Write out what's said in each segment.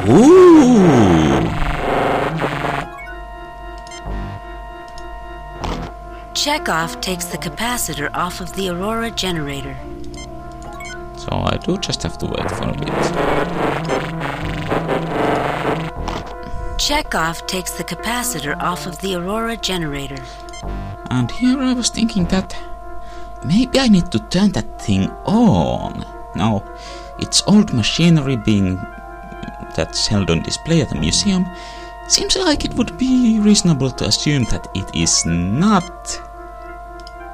Ooh! Chekhov takes the capacitor off of the Aurora generator. So I do just have to wait for a bit. Chekhov takes the capacitor off of the Aurora generator. And here I was thinking that maybe I need to turn that thing on. Now, it's old machinery being that's held on display at the museum. Seems like it would be reasonable to assume that it is not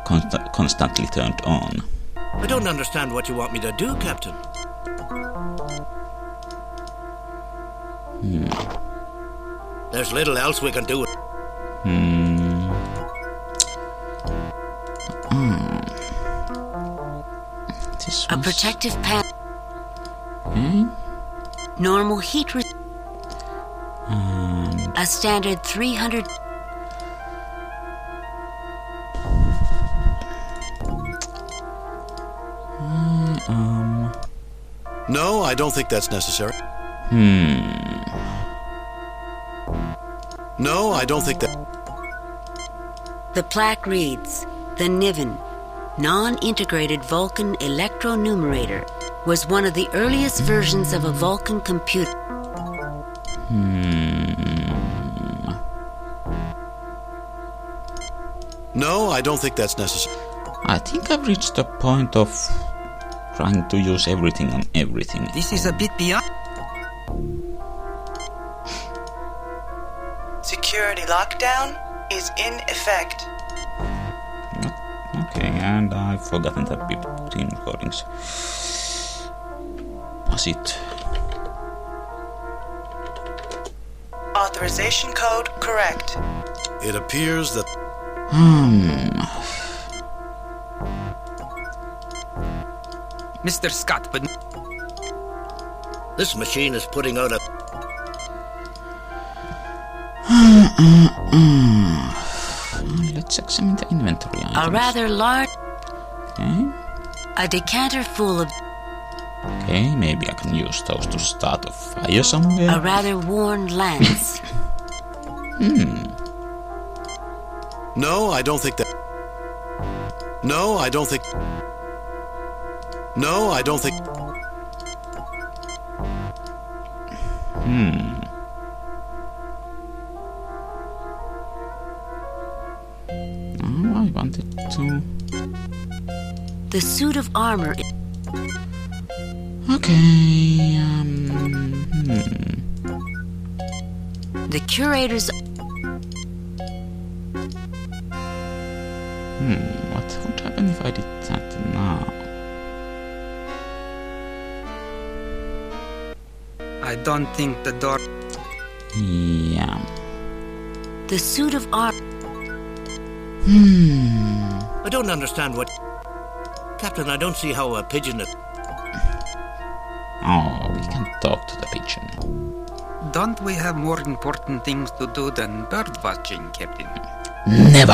constantly turned on. I don't understand what you want me to do, Captain. There's little else we can do. This A was... protective pan. Okay. Normal heat. And A standard 300. No, I don't think that's necessary. No, I don't think that... The plaque reads, the Niven, non-integrated Vulcan electronumerator, was one of the earliest versions of a Vulcan computer. No, I don't think that's necessary. I think I've reached the point of trying to use everything on everything. This is a bit beyond. Security lockdown is in effect. Okay, and I've forgotten that we put in recordings. Was it? Authorization code correct. It appears that... Mr. Scott, but This machine is putting out a... Let's examine the inventory items. A rather large... Okay. A decanter full of... Okay, maybe I can use those to start a fire somewhere. A rather worn lance. No, I don't think that... No, I don't think... No, I don't think... Oh, I wanted to... The suit of armor... Okay, The curator's... What would happen if I did that now? I don't think the door... Yeah. The suit of armor... I don't understand what... Captain, I don't see how a pigeon... Oh, we can talk to the pigeon. Don't we have more important things to do than bird watching, Captain? Never!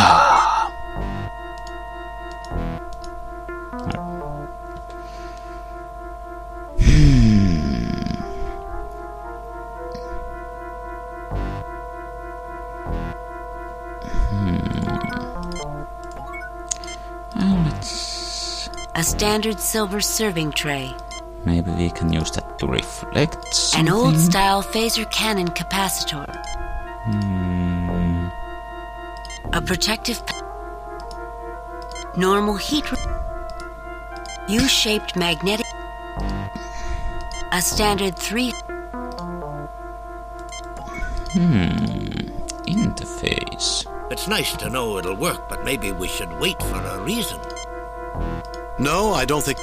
Let's... A standard silver serving tray. Maybe we can use that to reflect something. An old-style phaser cannon capacitor. A protective... Normal heat... U-shaped magnetic... A standard 3... Interface. It's nice to know it'll work, but maybe we should wait for a reason. No, I don't think...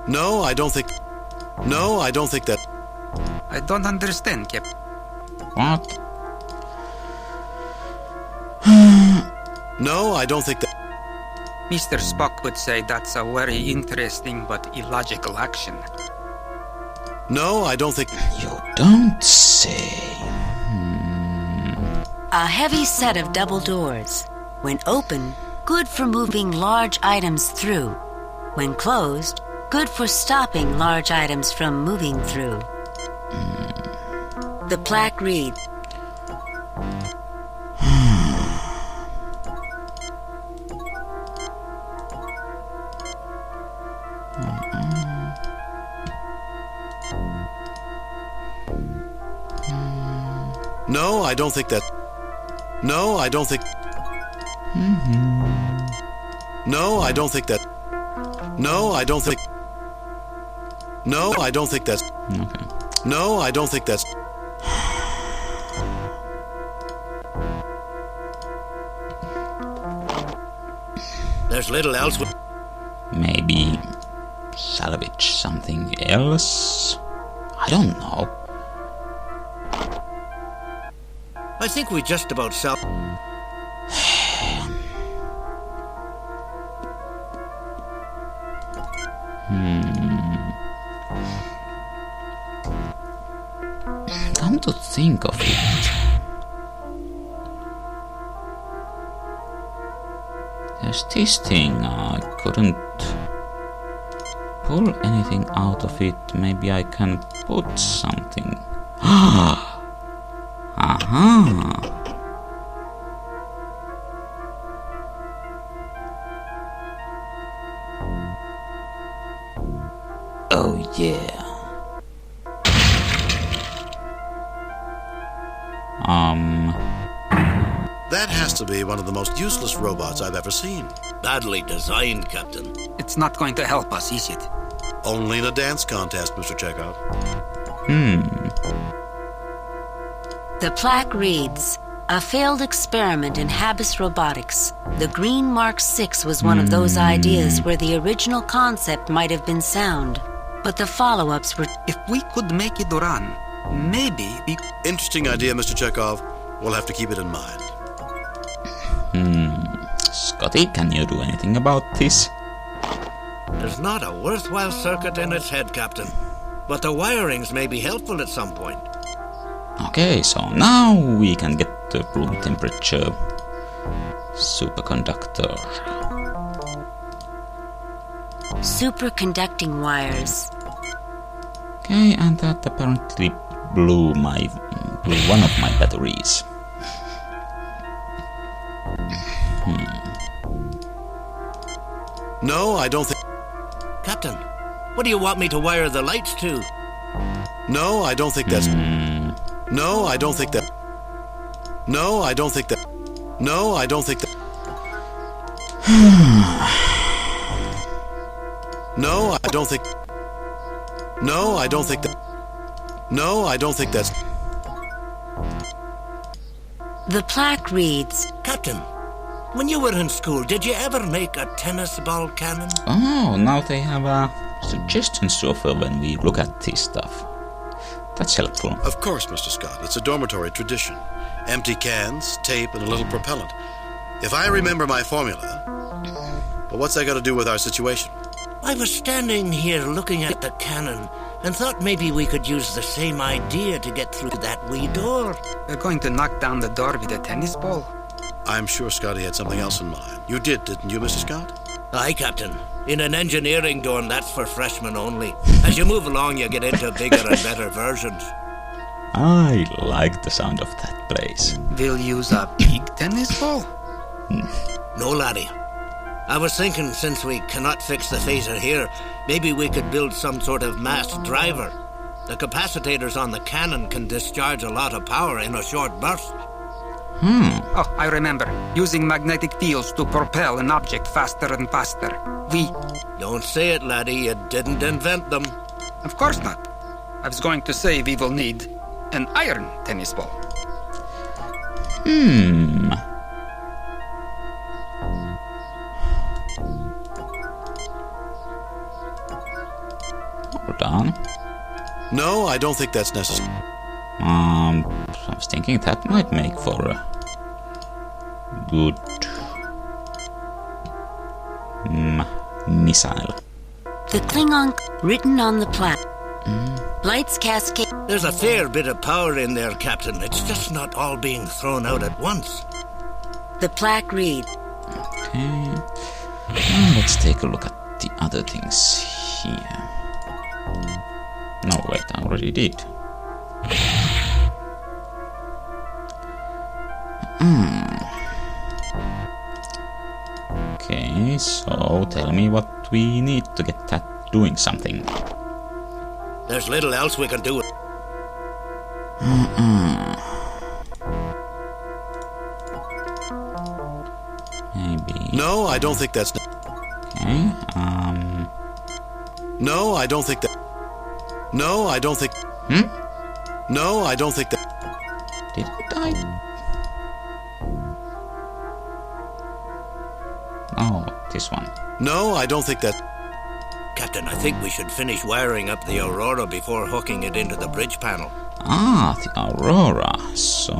No, I don't think... No, I don't think that... I don't understand, Captain. What? No, I don't think that... Mr. Spock would say that's a very interesting but illogical action. No, I don't think... You don't say. A heavy set of double doors. When open, good for moving large items through. When closed, good for stopping large items from moving through. The plaque reads, No, I don't think that. No, I don't think. No, I don't think that. No, I don't think. No, I don't think that's. Okay. No, I don't think that's. There's little else. Maybe salvage something else? I don't know. I think we just about sell. Come to think of it, there's this thing, I couldn't pull anything out of it. Maybe I can put something. Aha! Oh yeah. That has to be one of the most useless robots I've ever seen. Badly designed, Captain. It's not going to help us, is it? Only in a dance contest, Mr. Chekhov. The plaque reads, a failed experiment in Habis robotics. The Green Mark 6 was one of those ideas where the original concept might have been sound, but the follow-ups were... If we could make it run, maybe we... Interesting idea, Mr. Chekhov. We'll have to keep it in mind. Scotty, can you do anything about this? There's not a worthwhile circuit in its head, Captain. But the wirings may be helpful at some point. Okay, so now we can get the room temperature superconductor. Superconducting wires. Okay, and that apparently blew one of my batteries. No, I don't think... Captain, what do you want me to wire the lights to? No, I don't think that's... No, I don't think that... No, I don't think that... No, I don't think that... No, I don't think... No, I don't think that... No, I don't think that's... The plaque reads, Captain, when you were in school, did you ever make a tennis ball cannon? Oh, now they have suggestions to offer when we look at this stuff. That's helpful. Of course, Mr. Scott. It's a dormitory tradition. Empty cans, tape, and a little propellant. If I remember my formula... But what's that got to do with our situation? I was standing here looking at the cannon and thought maybe we could use the same idea to get through that wee door. We're going to knock down the door with a tennis ball? I'm sure Scotty had something else in mind. You did, didn't you, Mr. Scott? Aye, Captain. In an engineering dorm, that's for freshmen only. As you move along, you get into bigger and better versions. I like the sound of that place. We'll use a big tennis ball? No, laddie. I was thinking, since we cannot fix the phaser here, maybe we could build some sort of masked driver. The capacitors on the cannon can discharge a lot of power in a short burst. Oh, I remember. Using magnetic fields to propel an object faster and faster. Don't say it, laddie. You didn't invent them. Of course not. I was going to say we will need an iron tennis ball. Hold on. No, I don't think that's necessary. I was thinking that might make for a good missile. the Klingon written on the plaque. Lights cascade. There's a fair bit of power in there, Captain. It's just not all being thrown out at once. The plaque reads. Okay. Now let's take a look at the other things here. No, wait, I already did. Okay, so tell me what we need to get that doing something. There's little else we can do. Maybe. No, I don't think that's... Okay, No, I don't think that... No, I don't think... No, I don't think that... did I? Oh, this one. No, I don't think that... Captain, I think we should finish wiring up the Aurora before hooking it into the bridge panel. Ah, the Aurora. So...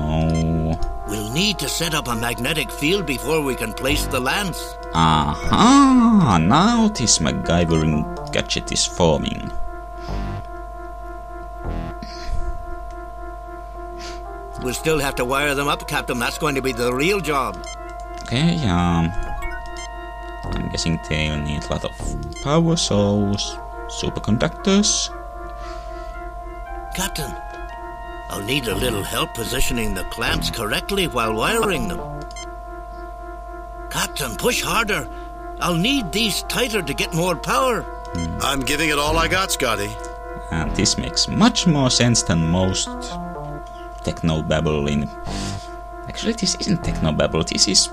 We'll need to set up a magnetic field before we can place the lance. Aha! Now this MacGyvering gadget is forming. We'll still have to wire them up, Captain. That's going to be the real job. Okay, I'm guessing they'll need a lot of power, so superconductors. Captain, I'll need a little help positioning the clamps correctly while wiring them. Captain, push harder. I'll need these tighter to get more power. I'm giving it all I got, Scotty. And this makes much more sense than most technobabble in... Actually, this isn't technobabble, this is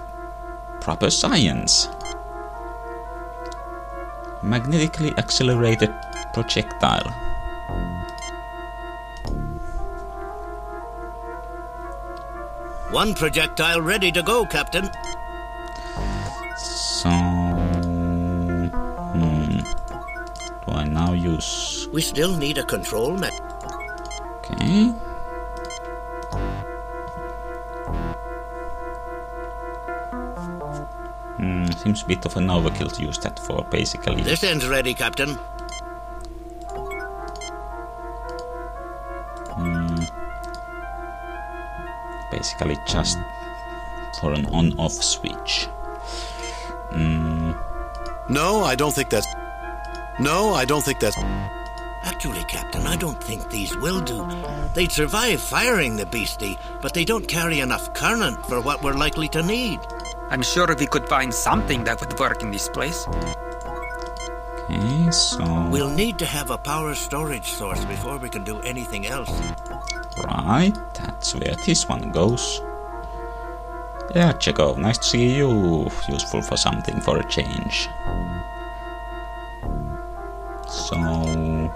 proper science. Magnetically accelerated projectile. One projectile ready to go, Captain. So... do I now use... We still need a control net. Okay. Seems a bit of an overkill to use that for, basically. This end's ready, Captain. Basically just for an on-off switch. No, I don't think that's... No, I don't think that's... Actually, Captain, I don't think these will do. They'd survive firing the beastie, but they don't carry enough current for what we're likely to need. I'm sure we could find something that would work in this place. Okay, so... We'll need to have a power storage source before we can do anything else. Right, that's where this one goes. Yeah, Checo, nice to see you. Useful for something for a change. So...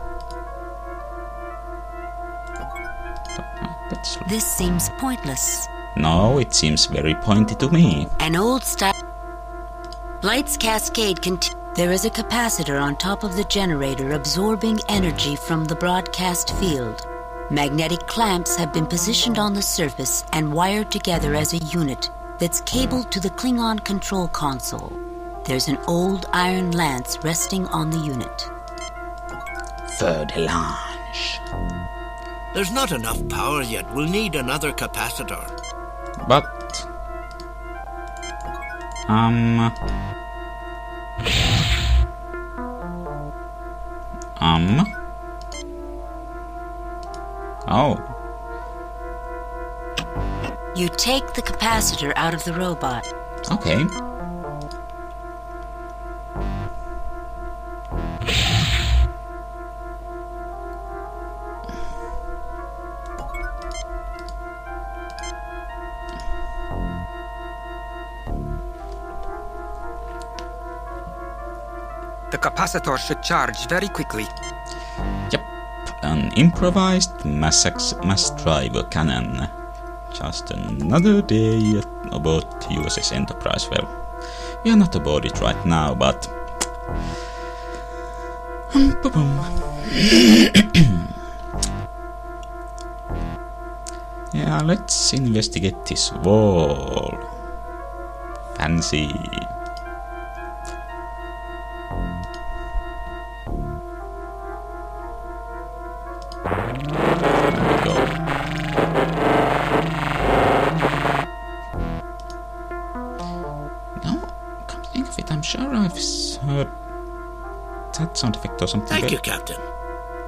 This seems pointless. No, it seems very pointy to me. An old style. Lights cascade There is a capacitor on top of the generator absorbing energy from the broadcast field. Magnetic clamps have been positioned on the surface and wired together as a unit that's cabled to the Klingon control console. There's an old iron lance resting on the unit. Feu de l'ange. There's not enough power yet. We'll need another capacitor. But... Oh. You take the capacitor out of the robot. Okay. The capacitor should charge very quickly. Yep. An improvised mass driver cannon. Just another day aboard USS Enterprise. Well, we are not aboard it right now, but... Yeah, let's investigate this wall. Fancy. I'm sure I've heard that sound effect or something. Thank you, Captain.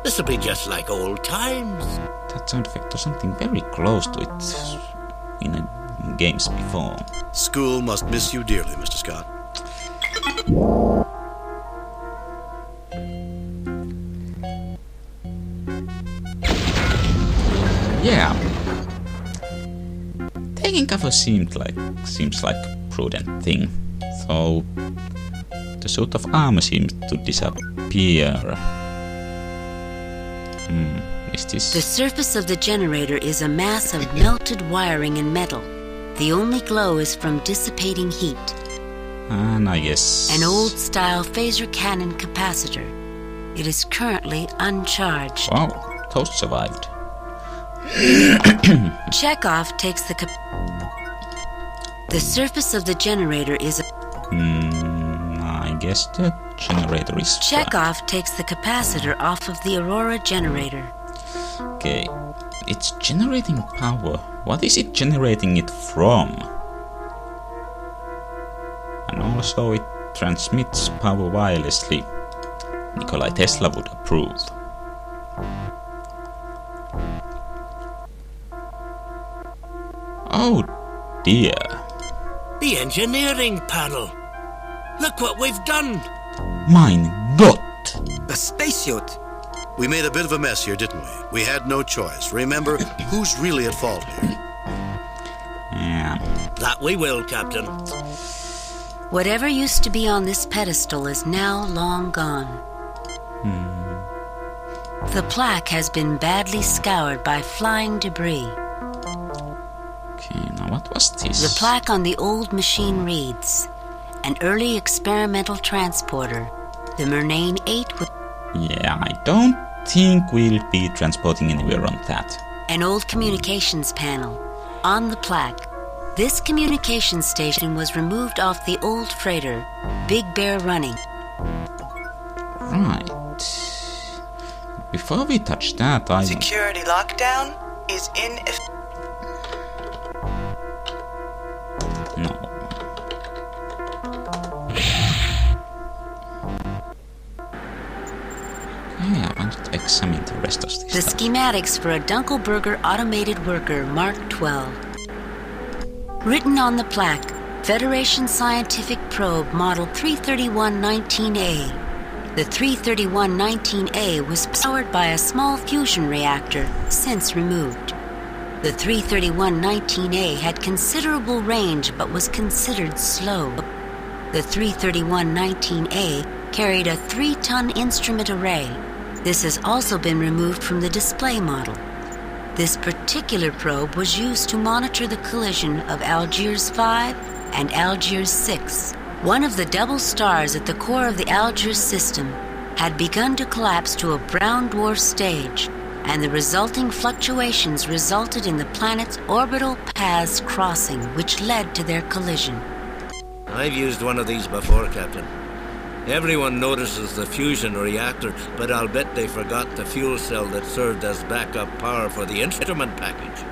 This'll be just like old times. That sound effect or something very close to it in a games before. School must miss you dearly, Mr. Scott. Yeah. Taking cover seems like a prudent thing. So the suit of armor seems to disappear. Is this? The surface of the generator is a mass of melted wiring and metal. The only glow is from dissipating heat. And I guess... An old-style phaser cannon capacitor. It is currently uncharged. Wow, Toast survived. Chekhov takes the The surface of the generator is a... I guess the generator is... Chekhov takes the capacitor off of the Aurora generator. Okay, it's generating power. What is it generating it from? And also it transmits power wirelessly. Nikola Tesla would approve. Oh dear. The engineering panel. Look what we've done. Mein Gott. A spacesuit! We made a bit of a mess here, didn't we? We had no choice. Remember, who's really at fault here? Yeah. That we will, Captain. Whatever used to be on this pedestal is now long gone. The plaque has been badly scoured by flying debris. Okay, now what was this? The plaque on the old machine reads, an early experimental transporter, the Murnane 8 with... Yeah, I don't think we'll be transporting anywhere on that. An old communications panel. On the plaque, this communications station was removed off the old freighter, Big Bear Running. Right. Before we touch that, Security lockdown is in effect. No. Okay, I want to examine the rest of this The stuff. schematics for a Dunkelberger automated worker Mark 12. Written on the plaque, Federation Scientific Probe Model 331-19A. The 331-19A was powered by a small fusion reactor, since removed. The 331-19A had considerable range but was considered slow. The 331-19A carried a 3-ton instrument array. This has also been removed from the display model. This particular probe was used to monitor the collision of Algiers 5 and Algiers 6. One of the double stars at the core of the Algiers system had begun to collapse to a brown dwarf stage, and the resulting fluctuations resulted in the planet's orbital paths crossing, which led to their collision. I've used one of these before, Captain. Everyone notices the fusion reactor, but I'll bet they forgot the fuel cell that served as backup power for the instrument package.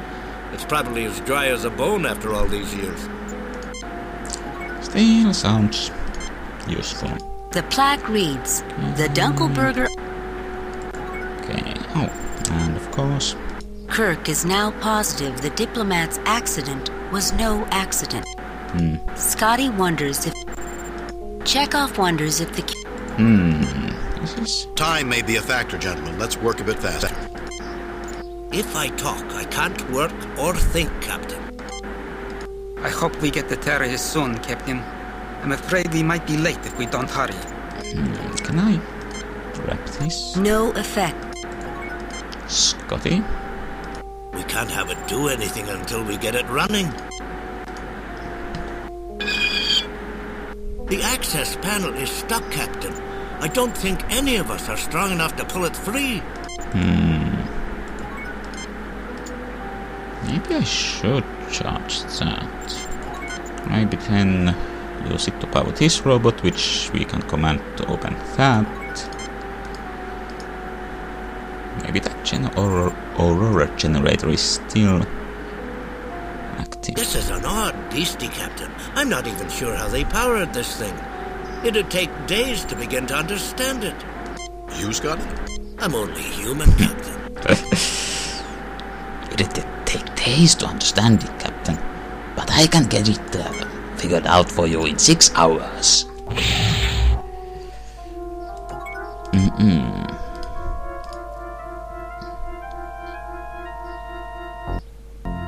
It's probably as dry as a bone after all these years. Still sounds useful. The plaque reads, the Dunkelberger... Okay, oh, and of course... Kirk is now positive the diplomat's accident was no accident. Scotty wonders if... Chekhov wonders if the... This is... Time may be a factor, gentlemen. Let's work a bit faster. If I talk, I can't work or think, Captain. I hope we get the terrorists soon, Captain. I'm afraid we might be late if we don't hurry. Can I grab this? No effect. Scotty? We can't have it do anything until we get it running. The access panel is stuck, Captain. I don't think any of us are strong enough to pull it free. Maybe I should charge that. Maybe then use it to power this robot, which we can command to open that. Maybe that Aurora generator is still active. This is an odd beastie, Captain. I'm not even sure how they powered this thing. It'd take days to begin to understand it. You, Scotty? I'm only human, Captain. It'd take days to understand it, Captain. but I can get it figured out for you in 6 hours.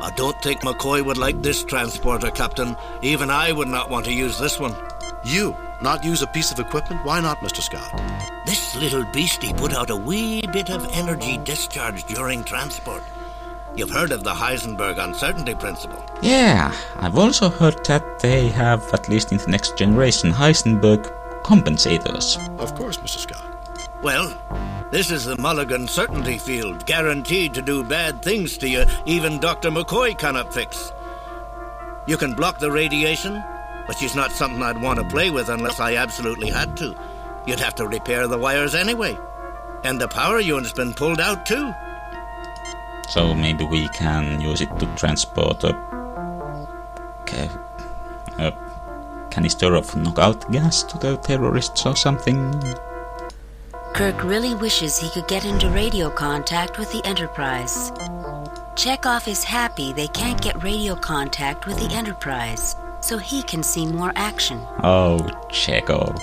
I don't think McCoy would like this transporter, Captain. Even I would not want to use this one. You not use a piece of equipment? Why not, Mr. Scott? This little beastie put out a wee bit of energy discharge during transport. You've heard of the Heisenberg uncertainty principle. Yeah, I've also heard that they have, at least in the next generation, Heisenberg compensators. Of course, Mr. Scott. Well, this is the Mulligan certainty field, guaranteed to do bad things to you even Dr. McCoy cannot fix. You can block the radiation, but she's not something I'd want to play with unless I absolutely had to. You'd have to repair the wires anyway. And the power unit's been pulled out too. So maybe we can use it to transport a canister of knockout gas to the terrorists or something. Kirk really wishes he could get into radio contact with the Enterprise. Chekhov is happy they can't get radio contact with the Enterprise, so he can see more action. Oh, Chekhov.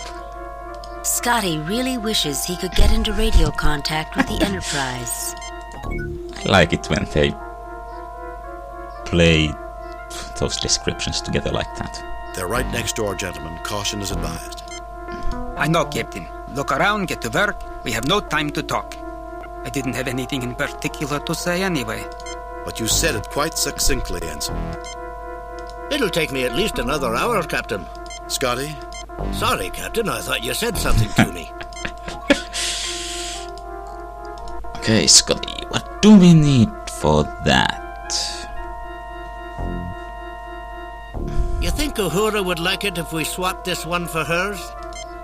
Scotty really wishes he could get into radio contact with the Enterprise. I like it when they play those descriptions together like that. They're right next door, gentlemen. Caution is advised. I know, Captain. Look around, get to work. We have no time to talk. I didn't have anything in particular to say anyway. But you said it quite succinctly, Ensign. It'll take me at least another hour, Captain. Scotty? Sorry, Captain, I thought you said something to me. Okay, Scotty, what do we need for that? You think Uhura would like it if we swapped this one for hers?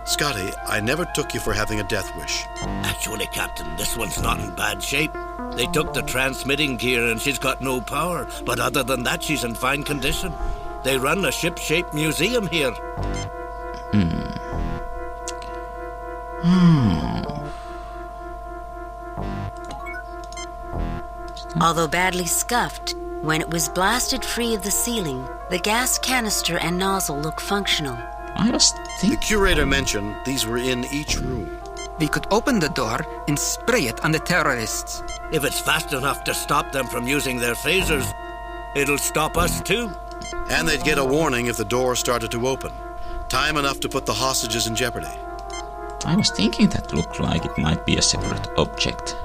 Scotty, I never took you for having a death wish. Actually, Captain, this one's not in bad shape. They took the transmitting gear and she's got no power, but other than that, she's in fine condition. They run a ship-shaped museum here. Although badly scuffed, when it was blasted free of the sealing, the gas canister and nozzle look functional. I was The thinking... curator mentioned these were in each room. We could open the door and spray it on the terrorists. If it's fast enough to stop them from using their phasers, it'll stop us too. And they'd get a warning if the door started to open. Time enough to put the hostages in jeopardy. I was thinking that looked like it might be a separate object.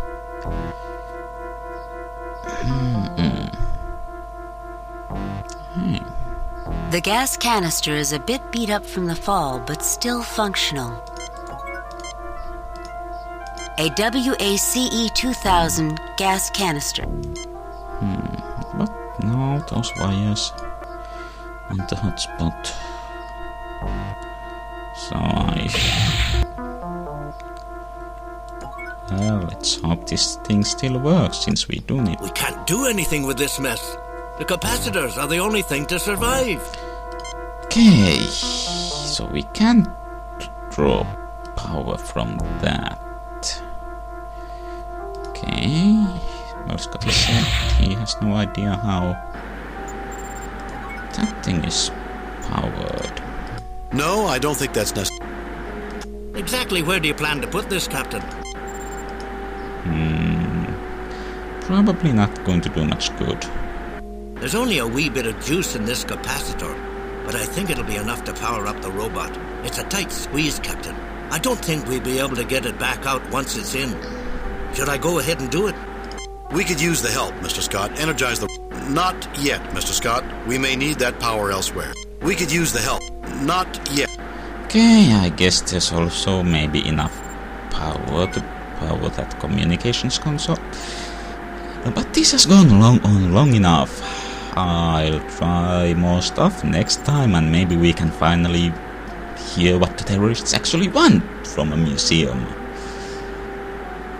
The gas canister is a bit beat up from the fall, but still functional. A WACE 2000 gas canister. But no, those wires and the hotspot. So well, let's hope this thing still works, since we do need... We can't do anything with this mess. The capacitors are the only thing to survive. Okay, so we can't draw power from that. Okay, well, Scotty said he has no idea how that thing is powered. No, I don't think that's necessary. Exactly where do you plan to put this, Captain? Probably not going to do much good. There's only a wee bit of juice in this capacitor, but I think it'll be enough to power up the robot. It's a tight squeeze, Captain. I don't think we'll be able to get it back out once it's in. Should I go ahead and do it? We could use the help, Mr. Scott. Energize the... Not yet, Mr. Scott. We may need that power elsewhere. We could use the help. Not yet. Okay, I guess there's also maybe enough power to power that communications console. But this has gone on long enough. I'll try more stuff next time, and maybe we can finally hear what the terrorists actually want from a museum.